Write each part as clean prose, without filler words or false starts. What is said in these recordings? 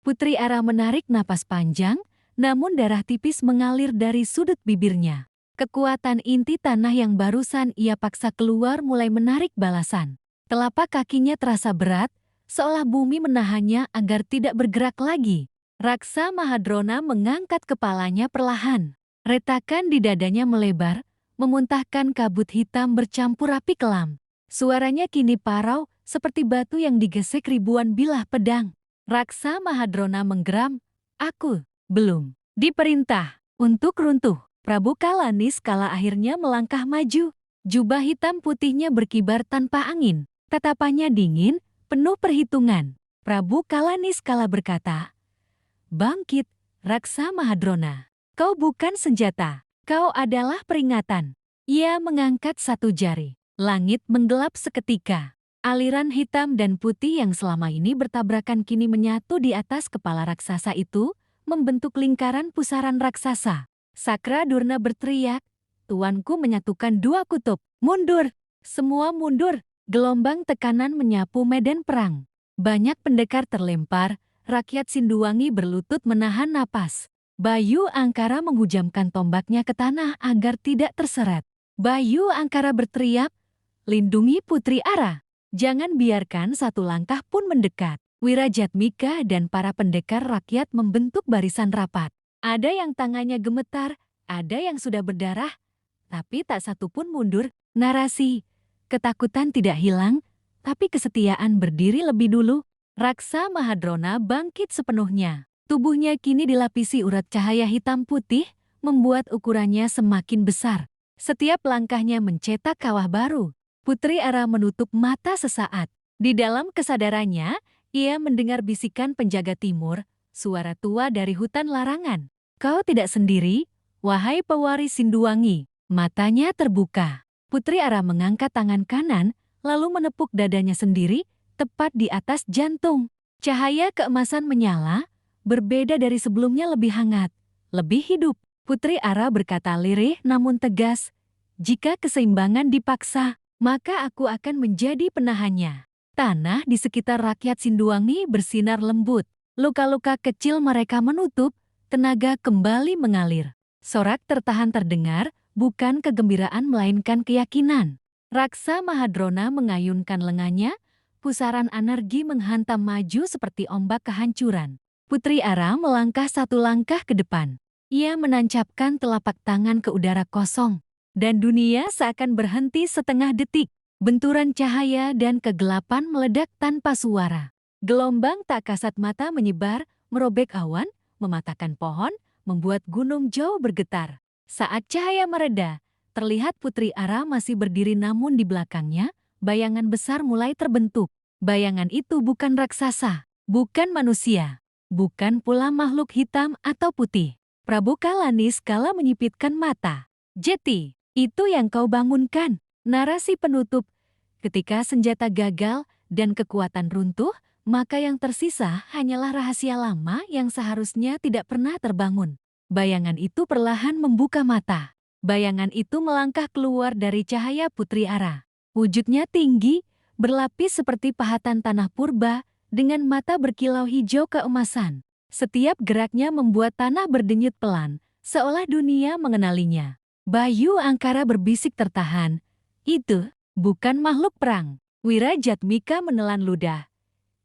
Putri Ara menarik napas panjang, namun darah tipis mengalir dari sudut bibirnya. Kekuatan inti tanah yang barusan ia paksa keluar mulai menarik balasan. Telapak kakinya terasa berat, seolah bumi menahannya agar tidak bergerak lagi. Raksa Mahadrona mengangkat kepalanya perlahan. Retakan di dadanya melebar, memuntahkan kabut hitam bercampur api kelam. Suaranya kini parau, seperti batu yang digesek ribuan bilah pedang. Raksa Mahadrona menggeram, "Aku belum diperintah untuk runtuh." Prabu Kalaniskala akhirnya melangkah maju. Jubah hitam putihnya berkibar tanpa angin. Tatapannya dingin, penuh perhitungan. Prabu Kalaniskala berkata, "Bangkit, Raksa Mahadrona. Kau bukan senjata, kau adalah peringatan." Ia mengangkat satu jari. Langit menggelap seketika. Aliran hitam dan putih yang selama ini bertabrakan kini menyatu di atas kepala raksasa itu, membentuk lingkaran pusaran raksasa. Sakra Durna berteriak, "Tuanku menyatukan dua kutub. Mundur! Semua mundur!" Gelombang tekanan menyapu medan perang. Banyak pendekar terlempar, rakyat Sinduwangi berlutut menahan napas. Bayu Angkara menghujamkan tombaknya ke tanah agar tidak terseret. Bayu Angkara berteriak, "Lindungi Putri Ara. Jangan biarkan satu langkah pun mendekat." Wirajatmika dan para pendekar rakyat membentuk barisan rapat. Ada yang tangannya gemetar, ada yang sudah berdarah, tapi tak satu pun mundur. Narasi, ketakutan tidak hilang, tapi kesetiaan berdiri lebih dulu. Raksa Mahadrona bangkit sepenuhnya. Tubuhnya kini dilapisi urat cahaya hitam putih, membuat ukurannya semakin besar. Setiap langkahnya mencetak kawah baru. Putri Ara menutup mata sesaat. Di dalam kesadarannya, ia mendengar bisikan penjaga timur, suara tua dari hutan larangan. "Kau tidak sendiri, wahai pewaris Sinduwangi." Matanya terbuka. Putri Ara mengangkat tangan kanan, lalu menepuk dadanya sendiri, tepat di atas jantung. Cahaya keemasan menyala, berbeda dari sebelumnya, lebih hangat, lebih hidup. Putri Ara berkata lirih namun tegas, "Jika keseimbangan dipaksa, maka aku akan menjadi penahannya." Tanah di sekitar rakyat Sinduwangi bersinar lembut. Luka-luka kecil mereka menutup, tenaga kembali mengalir. Sorak tertahan terdengar, bukan kegembiraan melainkan keyakinan. Raksa Mahadrona mengayunkan lengannya, pusaran energi menghantam maju seperti ombak kehancuran. Putri Ara melangkah satu langkah ke depan. Ia menancapkan telapak tangan ke udara kosong, dan dunia seakan berhenti setengah detik. Benturan cahaya dan kegelapan meledak tanpa suara. Gelombang tak kasat mata menyebar, merobek awan, mematahkan pohon, membuat gunung jauh bergetar. Saat cahaya mereda, terlihat Putri Ara masih berdiri, namun di belakangnya, bayangan besar mulai terbentuk. Bayangan itu bukan raksasa, bukan manusia, bukan pula makhluk hitam atau putih. Prabu Kalaniskala menyipitkan mata. "Jeti, itu yang kau bangunkan." Narasi penutup, ketika senjata gagal dan kekuatan runtuh, maka yang tersisa hanyalah rahasia lama yang seharusnya tidak pernah terbangun. Bayangan itu perlahan membuka mata. Bayangan itu melangkah keluar dari cahaya Putri Ara. Wujudnya tinggi, berlapis seperti pahatan tanah purba, dengan mata berkilau hijau keemasan. Setiap geraknya membuat tanah berdenyut pelan, seolah dunia mengenalinya. Bayu Angkara berbisik tertahan, "Itu bukan makhluk perang." Wirajatmika menelan ludah,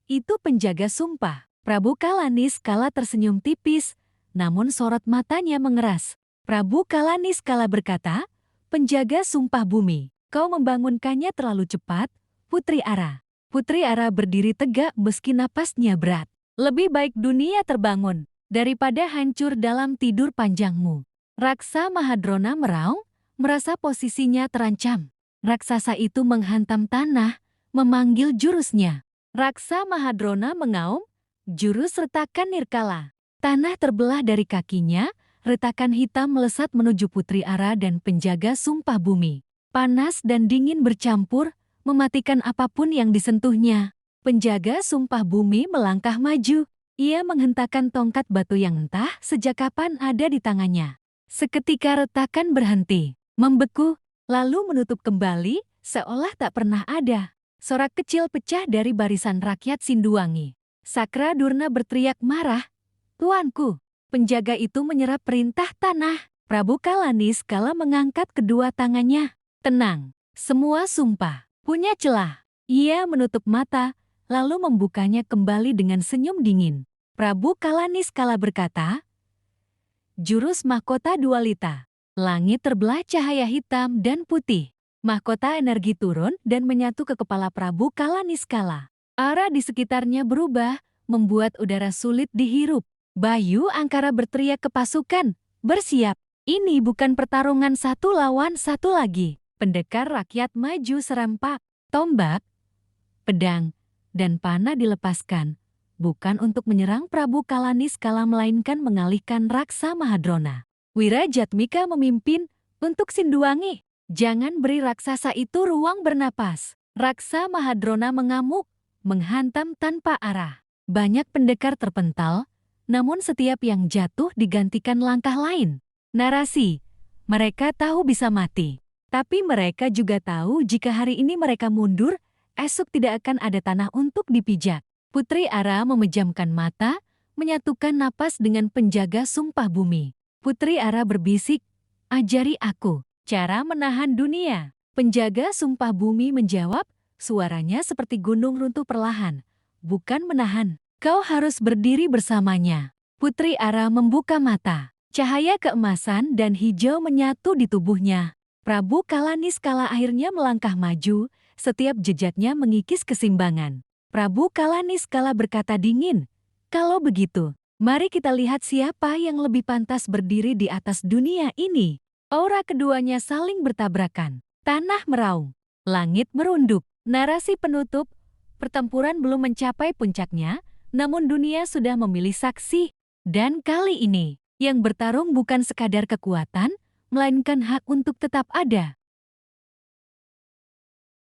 "Itu penjaga sumpah." Prabu Kalaniskala tersenyum tipis, namun sorot matanya mengeras. Prabu Kalaniskala berkata, "Penjaga sumpah bumi, kau membangunkannya terlalu cepat, Putri Ara." Putri Ara berdiri tegak meski napasnya berat. "Lebih baik dunia terbangun, daripada hancur dalam tidur panjangmu." Raksa Mahadrona meraung, merasa posisinya terancam. Raksasa itu menghantam tanah, memanggil jurusnya. Raksa Mahadrona mengaum, "Jurus retakan nirkala." Tanah terbelah dari kakinya, retakan hitam melesat menuju Putri Ara dan penjaga sumpah bumi. Panas dan dingin bercampur, mematikan apapun yang disentuhnya. Penjaga sumpah bumi melangkah maju. Ia menghentakkan tongkat batu yang entah sejak kapan ada di tangannya. Seketika retakan berhenti, membeku, lalu menutup kembali, seolah tak pernah ada. Sorak kecil pecah dari barisan rakyat Sinduwangi. Sakra Durna berteriak marah, "Tuanku!" Penjaga itu menyerap perintah tanah. Prabu Kalaniskala mengangkat kedua tangannya. "Tenang, semua sumpah. Punya celah." Ia menutup mata, lalu membukanya kembali dengan senyum dingin. Prabu Kalaniskala berkata, "Jurus mahkota dualita." Langit terbelah cahaya hitam dan putih. Mahkota energi turun dan menyatu ke kepala Prabu Kalaniskala. Arah di sekitarnya berubah, membuat udara sulit dihirup. Bayu Angkara berteriak ke pasukan, "Bersiap, ini bukan pertarungan satu lawan satu lagi." Pendekar rakyat maju serempak, tombak, pedang, dan panah dilepaskan, bukan untuk menyerang Prabu Kalaniskala melainkan mengalihkan Raksa Mahadrona. Wirajatmika memimpin, "Untuk Sinduwangi, jangan beri raksasa itu ruang bernapas." Raksa Mahadrona mengamuk, menghantam tanpa arah. Banyak pendekar terpental, namun setiap yang jatuh digantikan langkah lain. Narasi, mereka tahu bisa mati. Tapi mereka juga tahu jika hari ini mereka mundur, esok tidak akan ada tanah untuk dipijak. Putri Ara memejamkan mata, menyatukan napas dengan penjaga sumpah bumi. Putri Ara berbisik, "Ajari aku cara menahan dunia." Penjaga sumpah bumi menjawab, suaranya seperti gunung runtuh perlahan. "Bukan menahan. Kau harus berdiri bersamanya." Putri Ara membuka mata. Cahaya keemasan dan hijau menyatu di tubuhnya. Prabu Kalaniskala akhirnya melangkah maju, setiap jejaknya mengikis keseimbangan. Prabu Kalaniskala berkata dingin, "Kalau begitu, mari kita lihat siapa yang lebih pantas berdiri di atas dunia ini." Aura keduanya saling bertabrakan. Tanah meraung, langit merunduk. Narasi penutup, pertempuran belum mencapai puncaknya, namun dunia sudah memilih saksi. Dan kali ini, yang bertarung bukan sekadar kekuatan, melainkan hak untuk tetap ada.